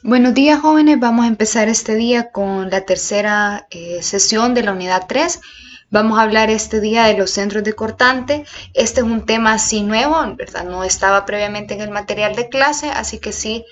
Buenos días, jóvenes. Vamos a empezar este día con la tercera sesión de la unidad 3. Vamos a hablar este día de los centros de cortante. Este es un tema así nuevo, en verdad no estaba previamente en el material de clase, así que sí,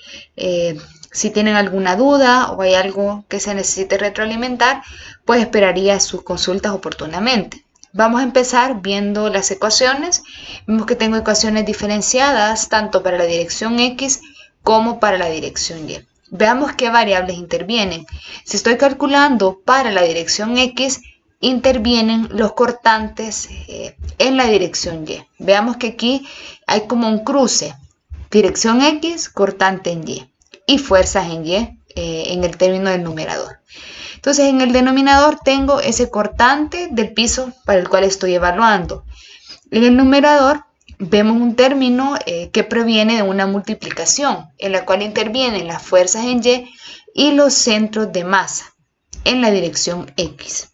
si tienen alguna duda o hay algo que se necesite retroalimentar, pues esperaría sus consultas oportunamente. Vamos a empezar viendo las ecuaciones. Vemos que tengo ecuaciones diferenciadas tanto para la dirección X como para la dirección Y. Veamos qué variables intervienen. Si estoy calculando para la dirección X, intervienen los cortantes en la dirección Y. Veamos que aquí hay como un cruce. Dirección X, cortante en Y. Y fuerzas en Y en el término del numerador. Entonces en el denominador tengo ese cortante del piso para el cual estoy evaluando. En el numerador vemos un término que proviene de una multiplicación, en la cual intervienen las fuerzas en Y los centros de masa en la dirección X.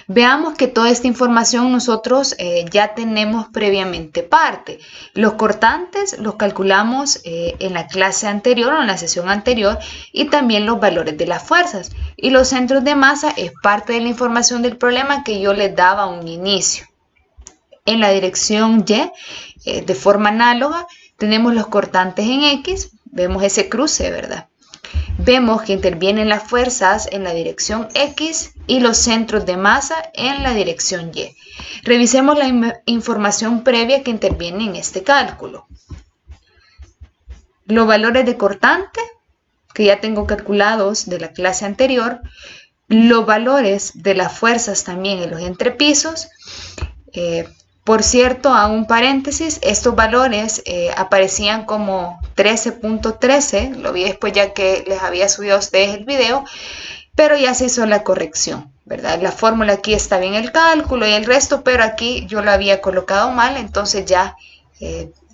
Veamos que toda esta información nosotros ya tenemos previamente parte. Los cortantes los calculamos en la clase anterior o en la sesión anterior y también los valores de las fuerzas. Y los centros de masa es parte de la información del problema que yo les daba a un inicio. En la dirección Y, de forma análoga, tenemos los cortantes en X, vemos ese cruce, ¿verdad? Vemos que intervienen las fuerzas en la dirección X y los centros de masa en la dirección Y. Revisemos la información previa que interviene en este cálculo. Los valores de cortante, que ya tengo calculados de la clase anterior, los valores de las fuerzas también en los entrepisos. Por cierto, a un paréntesis, estos valores aparecían como 13.13, lo vi después ya que les había subido a ustedes el video, pero ya se hizo la corrección, ¿verdad? La fórmula aquí está bien el cálculo y el resto, pero aquí yo lo había colocado mal, entonces ya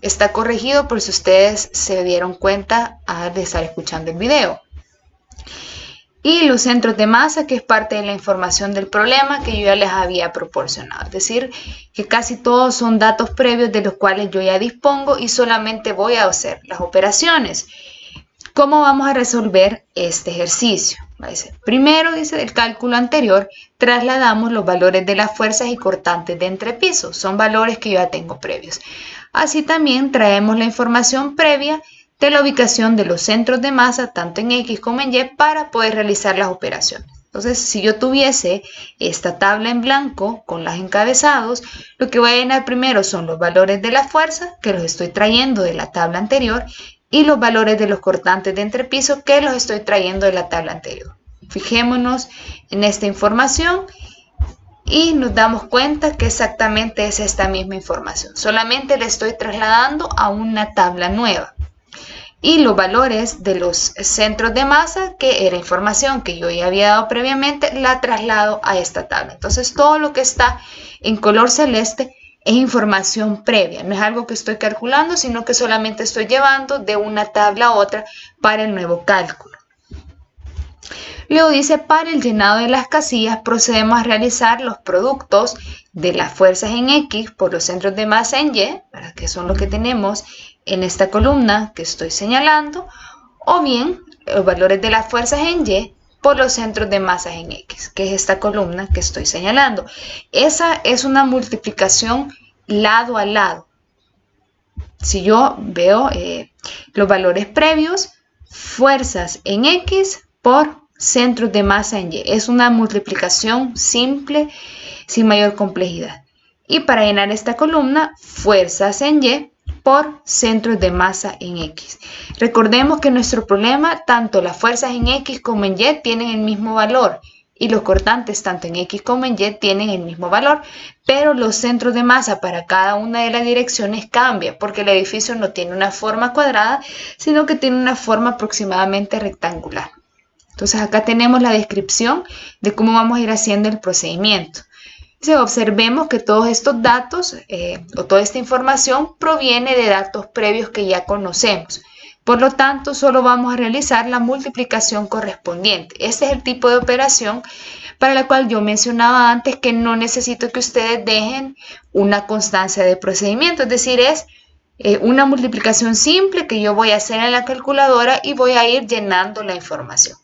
está corregido por si ustedes se dieron cuenta al estar escuchando el video. Y los centros de masa, que es parte de la información del problema que yo ya les había proporcionado. Es decir, que casi todos son datos previos de los cuales yo ya dispongo y solamente voy a hacer las operaciones. ¿Cómo vamos a resolver este ejercicio? Primero, dice, del cálculo anterior, trasladamos los valores de las fuerzas y cortantes de entrepisos. Son valores que yo ya tengo previos. Así también traemos la información previa de la ubicación de los centros de masa, tanto en X como en Y, para poder realizar las operaciones. Entonces, si yo tuviese esta tabla en blanco con los encabezados, lo que voy a llenar primero son los valores de la fuerza, que los estoy trayendo de la tabla anterior, y los valores de los cortantes de entrepiso, que los estoy trayendo de la tabla anterior. Fijémonos en esta información y nos damos cuenta que exactamente es esta misma información. Solamente la estoy trasladando a una tabla nueva. Y los valores de los centros de masa, que era información que yo ya había dado previamente, la traslado a esta tabla. Entonces todo lo que está en color celeste es información previa, no es algo que estoy calculando, sino que solamente estoy llevando de una tabla a otra para el nuevo cálculo. Luego dice, para el llenado de las casillas procedemos a realizar los productos de las fuerzas en X por los centros de masa en Y, que son los que tenemos en esta columna que estoy señalando, o bien los valores de las fuerzas en Y por los centros de masa en X, que es esta columna que estoy señalando. Esa es una multiplicación lado a lado. Si yo veo los valores previos, fuerzas en X por centros de masa en Y. Es una multiplicación simple, sin mayor complejidad. Y para llenar esta columna, fuerzas en Y por centros de masa en X. Recordemos que en nuestro problema, tanto las fuerzas en X como en Y tienen el mismo valor. Y los cortantes, tanto en X como en Y, tienen el mismo valor, pero los centros de masa para cada una de las direcciones cambian, porque el edificio no tiene una forma cuadrada, sino que tiene una forma aproximadamente rectangular. Entonces acá tenemos la descripción de cómo vamos a ir haciendo el procedimiento. Observemos que todos estos datos o toda esta información proviene de datos previos que ya conocemos. Por lo tanto, solo vamos a realizar la multiplicación correspondiente. Este es el tipo de operación para la cual yo mencionaba antes que no necesito que ustedes dejen una constancia de procedimiento. Es decir, es una multiplicación simple que yo voy a hacer en la calculadora y voy a ir llenando la información.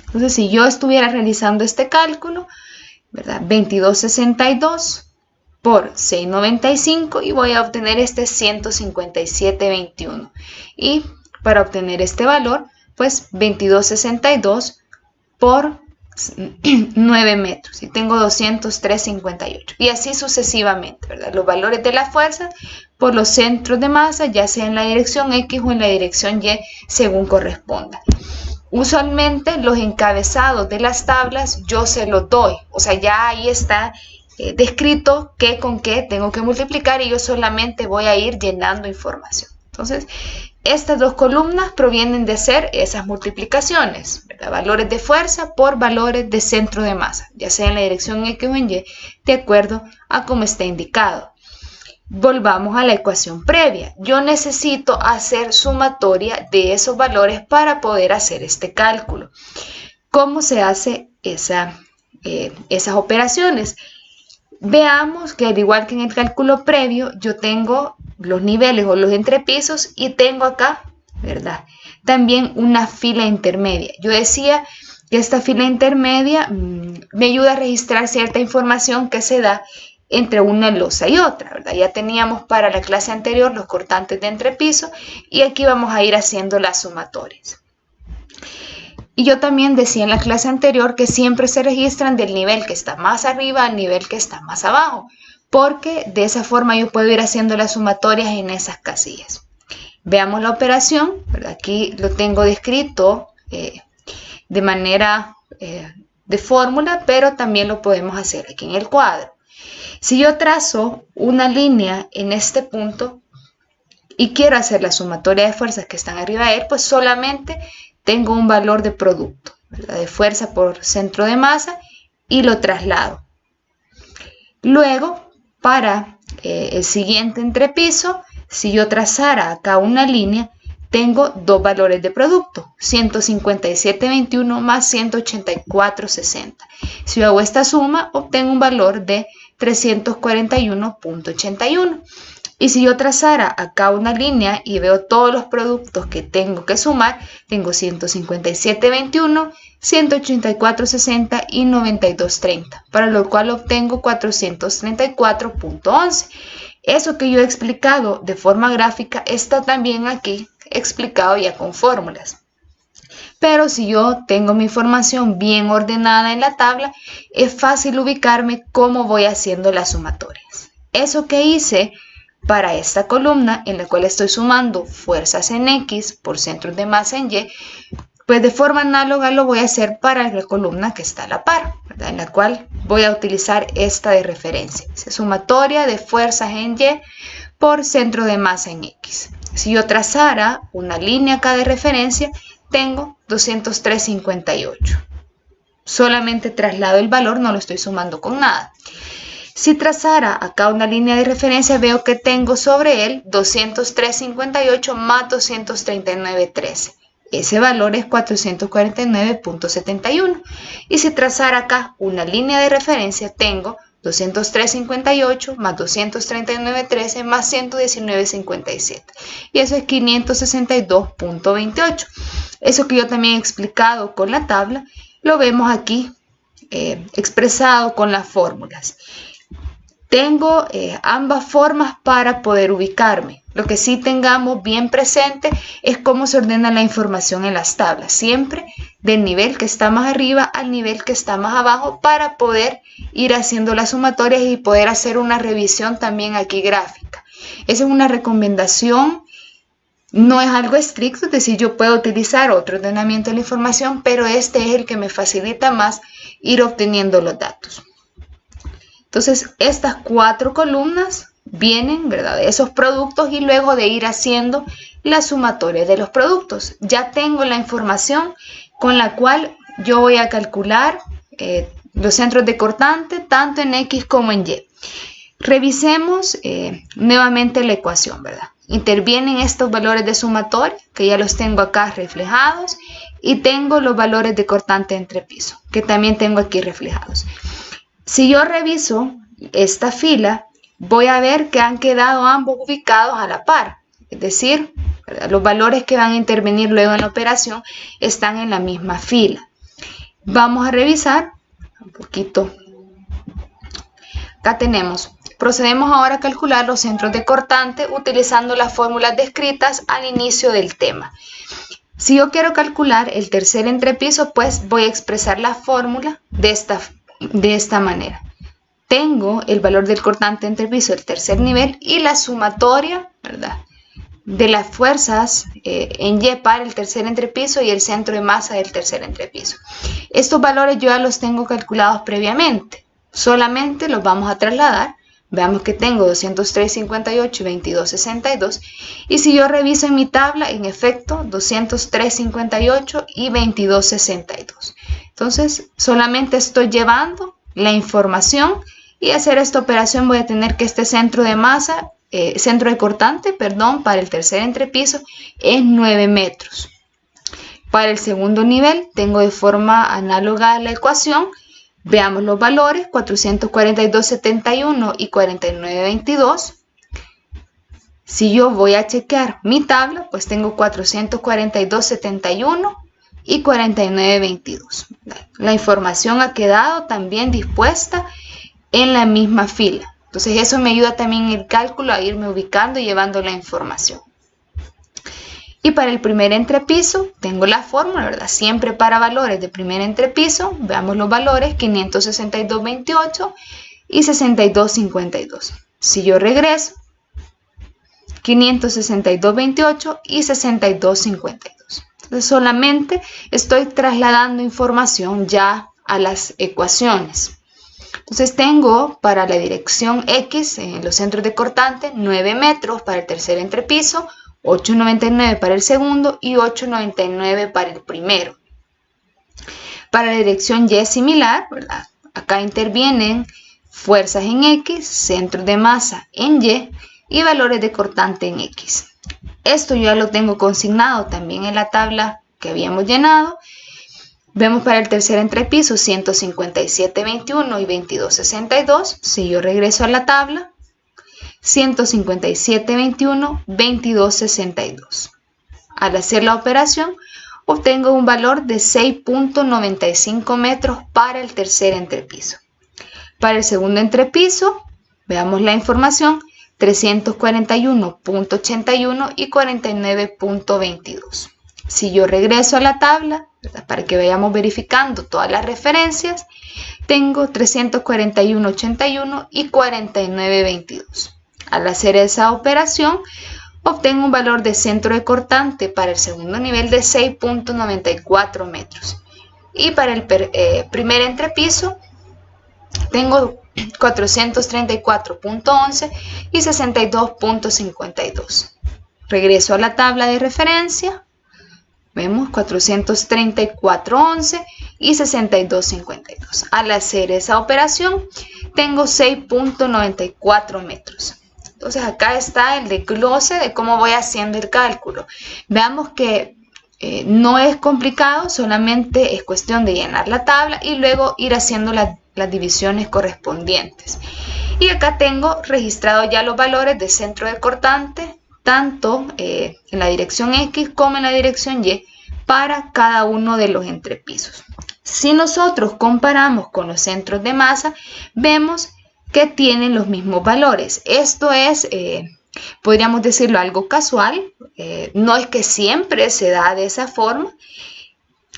Entonces, si yo estuviera realizando este cálculo, ¿verdad? 2262 por 695 y voy a obtener este 157.21. Y para obtener este valor, pues 2262 por 9 metros y tengo 203.58 y así sucesivamente, ¿verdad? Los valores de la fuerza por los centros de masa, ya sea en la dirección X o en la dirección Y, según corresponda. Usualmente los encabezados de las tablas yo se los doy, o sea, ya ahí está descrito qué con qué tengo que multiplicar y yo solamente voy a ir llenando información. Entonces, estas dos columnas provienen de hacer esas multiplicaciones, ¿verdad? Valores de fuerza por valores de centro de masa, ya sea en la dirección X o en Y, de acuerdo a cómo está indicado. Volvamos a la ecuación previa. Yo necesito hacer sumatoria de esos valores para poder hacer este cálculo. ¿Cómo se hace esas operaciones? Veamos que al igual que en el cálculo previo, yo tengo los niveles o los entrepisos y tengo acá, ¿verdad? También una fila intermedia. Yo decía que esta fila intermedia me ayuda a registrar cierta información que se da entre una losa y otra, ¿verdad? Ya teníamos para la clase anterior los cortantes de entrepiso y aquí vamos a ir haciendo las sumatorias. Y yo también decía en la clase anterior que siempre se registran del nivel que está más arriba al nivel que está más abajo, porque de esa forma yo puedo ir haciendo las sumatorias en esas casillas. Veamos la operación, ¿verdad? Aquí lo tengo descrito de manera de fórmula, pero también lo podemos hacer aquí en el cuadro. Si yo trazo una línea en este punto y quiero hacer la sumatoria de fuerzas que están arriba de él, pues solamente tengo un valor de producto, ¿verdad? De fuerza por centro de masa y lo traslado. Luego, para el siguiente entrepiso, si yo trazara acá una línea, tengo dos valores de producto, 157.21 más 184.60. Si yo hago esta suma, obtengo un valor de 341.81. Y si yo trazara acá una línea y veo todos los productos que tengo que sumar, tengo 157.21, 184.60 y 92.30, para lo cual obtengo 434.11. Eso que yo he explicado de forma gráfica está también aquí explicado ya con fórmulas. Pero si yo tengo mi información bien ordenada en la tabla, es fácil ubicarme cómo voy haciendo las sumatorias. Eso que hice para esta columna en la cual estoy sumando fuerzas en X por centros de masa en Y, pues de forma análoga lo voy a hacer para la columna que está a la par, ¿verdad? En la cual voy a utilizar esta de referencia. Es sumatoria de fuerzas en Y por centro de masa en X. Si yo trazara una línea acá de referencia, tengo 203.58. Solamente traslado el valor, no lo estoy sumando con nada. Si trazara acá una línea de referencia, veo que tengo sobre él 203.58 más 239.13. Ese valor es 449.71. Y si trazara acá una línea de referencia, tengo 203.58 más 239.13 más 119.57. Y eso es 562.28. Eso que yo también he explicado con la tabla, lo vemos aquí expresado con las fórmulas. Tengo ambas formas para poder ubicarme. Lo que sí tengamos bien presente es cómo se ordena la información en las tablas. Siempre del nivel que está más arriba al nivel que está más abajo para poder ir haciendo las sumatorias y poder hacer una revisión también aquí gráfica. Esa es una recomendación. No es algo estricto, es decir, yo puedo utilizar otro ordenamiento de la información, pero este es el que me facilita más ir obteniendo los datos. Entonces, estas 4 columnas vienen, ¿verdad?, de esos productos y luego de ir haciendo la sumatoria de los productos. Ya tengo la información con la cual yo voy a calcular los centros de cortante tanto en X como en Y. Revisemos nuevamente la ecuación, ¿verdad? Intervienen estos valores de sumatoria, que ya los tengo acá reflejados, y tengo los valores de cortante entre piso, que también tengo aquí reflejados. Si yo reviso esta fila, voy a ver que han quedado ambos ubicados a la par. Es decir, ¿verdad?, los valores que van a intervenir luego en la operación están en la misma fila. Vamos a revisar un poquito. Acá tenemos. Procedemos ahora a calcular los centros de cortante utilizando las fórmulas descritas al inicio del tema. Si yo quiero calcular el tercer entrepiso, pues voy a expresar la fórmula de esta manera. Tengo el valor del cortante entrepiso del tercer nivel y la sumatoria, ¿verdad?, de las fuerzas en Y para el tercer entrepiso y el centro de masa del tercer entrepiso. Estos valores yo ya los tengo calculados previamente. Solamente los vamos a trasladar. Veamos que tengo 203,58 y 22,62. Y si yo reviso en mi tabla, en efecto, 203,58 y 22,62. Entonces, solamente estoy llevando la información y hacer esta operación voy a tener que este centro de masa, centro de cortante, perdón, para el tercer entrepiso es 9 metros. Para el segundo nivel tengo de forma análoga a la ecuación. Veamos los valores, 442,71 y 49,22. Si yo voy a chequear mi tabla, pues tengo 442,71 y 49,22. La información ha quedado también dispuesta en la misma fila. Entonces eso me ayuda también en el cálculo a irme ubicando y llevando la información. Y para el primer entrepiso tengo la fórmula, ¿verdad? Siempre para valores de primer entrepiso, veamos los valores, 562,28 y 62,52. Si yo regreso, 562,28 y 62,52. Entonces solamente estoy trasladando información ya a las ecuaciones. Entonces tengo para la dirección X, en los centros de cortante, 9 metros para el tercer entrepiso, 8,99 para el segundo y 8,99 para el primero. Para la dirección Y similar, ¿verdad?, acá intervienen fuerzas en X, centros de masa en y valores de cortante en X. Esto yo ya lo tengo consignado también en la tabla que habíamos llenado. Vemos para el tercer entrepiso 157,21 y 22,62. Si yo regreso a la tabla, 157,21, 22,62. Al hacer la operación, obtengo un valor de 6,95 metros para el tercer entrepiso. Para el segundo entrepiso, veamos la información, 341,81 y 49,22. Si yo regreso a la tabla, ¿verdad?, para que vayamos verificando todas las referencias, tengo 341,81 y 49,22. Al hacer esa operación, obtengo un valor de centro de cortante para el segundo nivel de 6,94 metros. Y para el primer entrepiso, tengo 434,11 y 62,52. Regreso a la tabla de referencia. Vemos 434,11 y 62,52. Al hacer esa operación, tengo 6,94 metros. Entonces acá está el desglose de cómo voy haciendo el cálculo. Veamos que no es complicado, solamente es cuestión de llenar la tabla y luego ir haciendo las divisiones correspondientes. Y acá tengo registrado ya los valores de centro de cortante, tanto en la dirección X como en la dirección Y, para cada uno de los entrepisos. Si nosotros comparamos con los centros de masa, vemos que tienen los mismos valores. Esto es, podríamos decirlo, algo casual. No es que siempre se da de esa forma.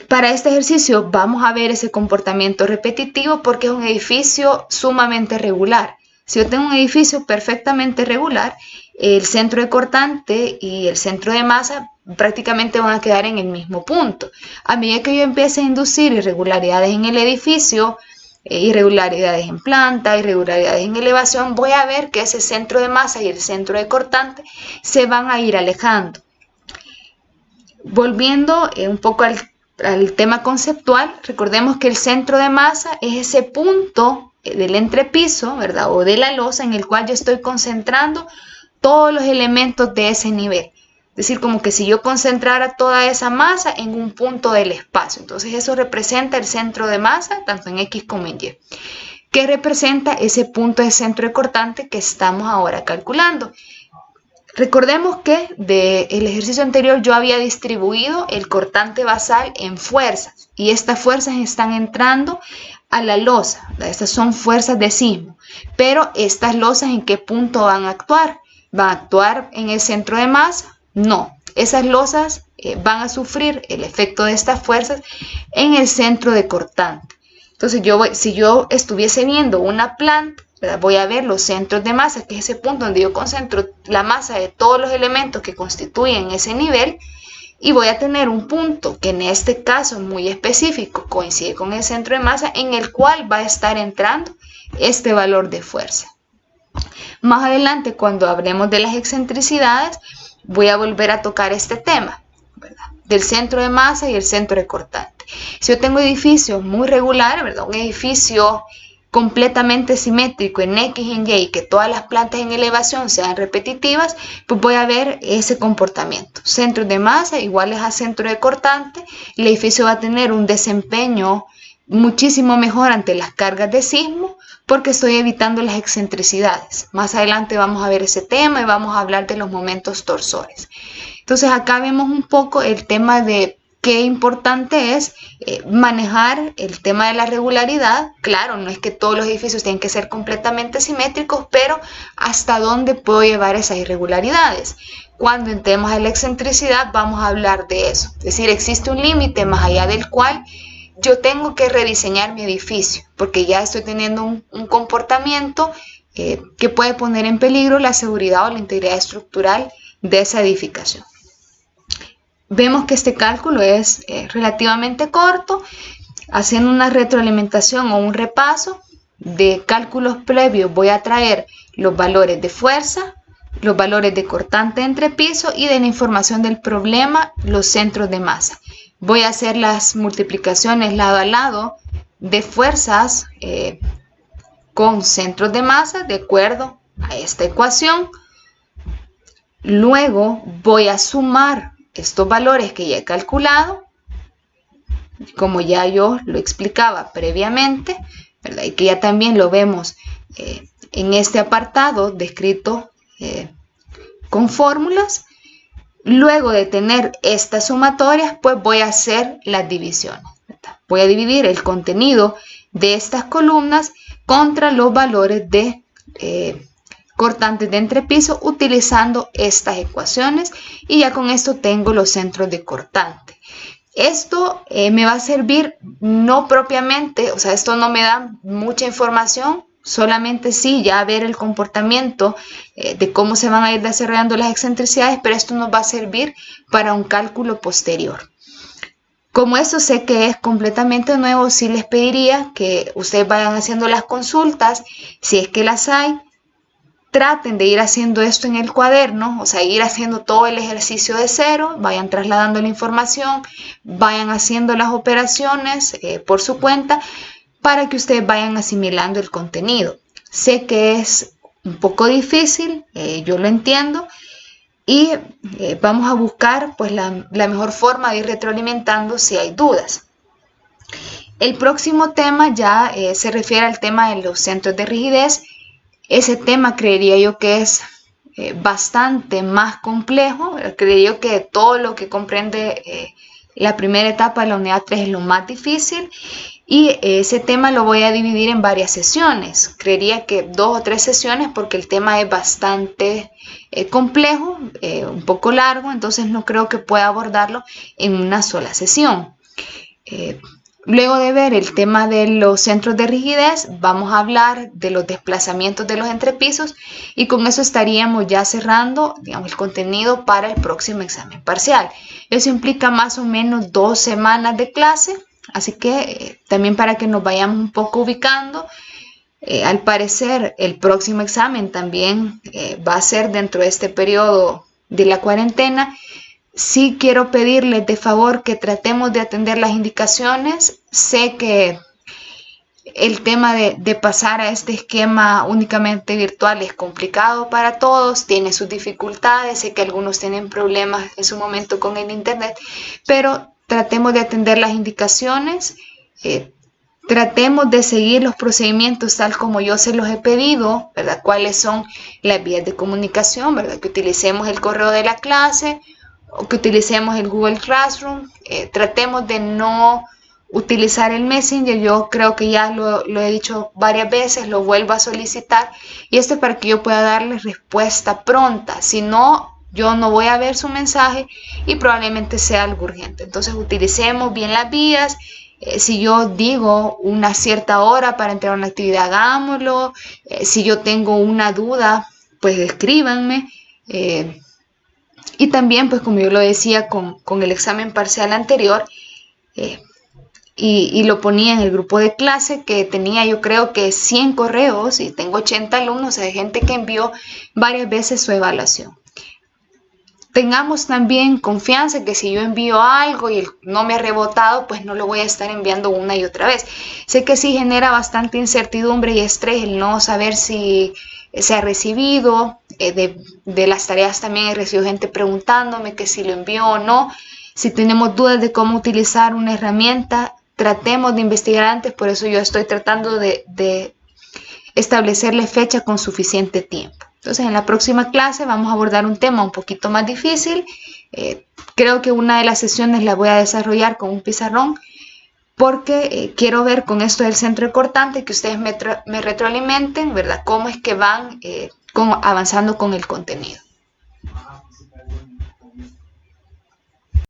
Para este ejercicio vamos a ver ese comportamiento repetitivo porque es un edificio sumamente regular. Si yo tengo un edificio perfectamente regular, el centro de cortante y el centro de masa prácticamente van a quedar en el mismo punto. A medida que yo empiece a inducir irregularidades en el edificio, irregularidades en planta, irregularidades en elevación, voy a ver que ese centro de masa y el centro de cortante se van a ir alejando. Volviendo un poco al tema conceptual, recordemos que el centro de masa es ese punto del entrepiso, ¿verdad?, o de la losa en el cual yo estoy concentrando todos los elementos de ese nivel. Es decir, como que si yo concentrara toda esa masa en un punto del espacio. Entonces eso representa el centro de masa, tanto en X como en Y. que representa ese punto de centro de cortante que estamos ahora calculando. Recordemos que del ejercicio anterior yo había distribuido el cortante basal en fuerzas y estas fuerzas están entrando a la losa. Estas son fuerzas de sismo, pero estas losas ¿en qué punto van a actuar? ¿Van a actuar en el centro de masa? No, esas losas van a sufrir el efecto de estas fuerzas en el centro de cortante. Entonces si yo estuviese viendo una planta, ¿verdad? Voy a ver los centros de masa, que es ese punto donde yo concentro la masa de todos los elementos que constituyen ese nivel, y voy a tener un punto que en este caso muy específico coincide con el centro de masa en el cual va a estar entrando este valor de fuerza. Más adelante, cuando hablemos de las excentricidades, voy a volver a tocar este tema, ¿verdad? Del centro de masa y el centro de cortante. Si yo tengo edificios muy regulares, ¿verdad? Un edificio completamente simétrico en X y en Y, que todas las plantas en elevación sean repetitivas, pues voy a ver ese comportamiento. Centros de masa iguales a centro de cortante, el edificio va a tener un desempeño muchísimo mejor ante las cargas de sismo porque estoy evitando las excentricidades. Más adelante vamos a ver ese tema y vamos a hablar de los momentos torsores. Entonces acá vemos un poco el tema de qué importante es manejar el tema de la regularidad. Claro, no es que todos los edificios tienen que ser completamente simétricos, pero hasta dónde puedo llevar esas irregularidades. Cuando entremos a la excentricidad vamos a hablar de eso. Es decir, existe un límite más allá del cual yo tengo que rediseñar mi edificio, porque ya estoy teniendo un comportamiento que puede poner en peligro la seguridad o la integridad estructural de esa edificación. Vemos que este cálculo es relativamente corto. Haciendo una retroalimentación o un repaso de cálculos previos, voy a traer los valores de fuerza, los valores de cortante entre piso y de la información del problema, los centros de masa. Voy a hacer las multiplicaciones lado a lado de fuerzas con centros de masa de acuerdo a esta ecuación. Luego voy a sumar estos valores que ya he calculado, como ya yo lo explicaba previamente, ¿verdad? Y que ya también lo vemos en este apartado descrito con fórmulas. Luego de tener estas sumatorias, pues voy a hacer las divisiones, ¿verdad? Voy a dividir el contenido de estas columnas contra los valores de cortantes de entrepiso utilizando estas ecuaciones y ya con esto tengo los centros de cortante. Esto me va a servir no propiamente, o sea, esto no me da mucha información, solamente sí ya ver el comportamiento de cómo se van a ir desarrollando las excentricidades, pero esto nos va a servir para un cálculo posterior. Como esto sé que es completamente nuevo, sí les pediría que ustedes vayan haciendo las consultas, si es que las hay. Traten de ir haciendo esto en el cuaderno, o sea, ir haciendo todo el ejercicio de cero, vayan trasladando la información, vayan haciendo las operaciones por su cuenta para que ustedes vayan asimilando el contenido. Sé que es un poco difícil, yo lo entiendo, y vamos a buscar pues, la mejor forma de ir retroalimentando si hay dudas. El próximo tema ya se refiere al tema de los centros de rigidez. Ese tema creería yo que es bastante más complejo. Creería yo que todo lo que comprende la primera etapa de la unidad 3 es lo más difícil y ese tema lo voy a dividir en varias sesiones. Creería que 2 o 3 sesiones porque el tema es bastante complejo, un poco largo, entonces no creo que pueda abordarlo en una sola sesión. Luego de ver el tema de los centros de rigidez, vamos a hablar de los desplazamientos de los entrepisos y con eso estaríamos ya cerrando, digamos, el contenido para el próximo examen parcial. Eso implica más o menos 2 semanas de clase, así que también para que nos vayamos un poco ubicando, al parecer el próximo examen también va a ser dentro de este periodo de la cuarentena. Sí quiero pedirles de favor que tratemos de atender las indicaciones. Sé que el tema de pasar a este esquema únicamente virtual es complicado para todos, tiene sus dificultades, sé que algunos tienen problemas en su momento con el internet, pero tratemos de atender las indicaciones. Tratemos de seguir los procedimientos tal como yo se los he pedido, ¿verdad? ¿Cuáles son las vías de comunicación, ¿verdad? Que utilicemos el correo de la clase o que utilicemos el Google Classroom. Tratemos de no utilizar el Messenger. Yo creo que ya lo he dicho varias veces, lo vuelvo a solicitar. Y esto es para que yo pueda darles respuesta pronta. Si no, yo no voy a ver su mensaje y probablemente sea algo urgente. Entonces utilicemos bien las vías. Si yo digo una cierta hora para entrar a una actividad, hagámoslo. Si yo tengo una duda, pues escríbanme. Y también, pues como yo lo decía con el examen parcial anterior, y lo ponía en el grupo de clase que tenía yo creo que 100 correos y tengo 80 alumnos, hay gente que envió varias veces su evaluación. Tengamos también confianza que si yo envío algo y no me ha rebotado, pues no lo voy a estar enviando una y otra vez. Sé que sí genera bastante incertidumbre y estrés el no saber si se ha recibido. De las tareas también he recibido gente preguntándome que si lo envío o no. Si tenemos dudas de cómo utilizar una herramienta, tratemos de investigar antes. Por eso yo estoy tratando de establecerle fecha con suficiente tiempo. Entonces, en la próxima clase vamos a abordar un tema un poquito más difícil. Creo que una de las sesiones la voy a desarrollar con un pizarrón porque quiero ver con esto del centro cortante que ustedes me retroalimenten, ¿verdad? Cómo es que van avanzando con el contenido.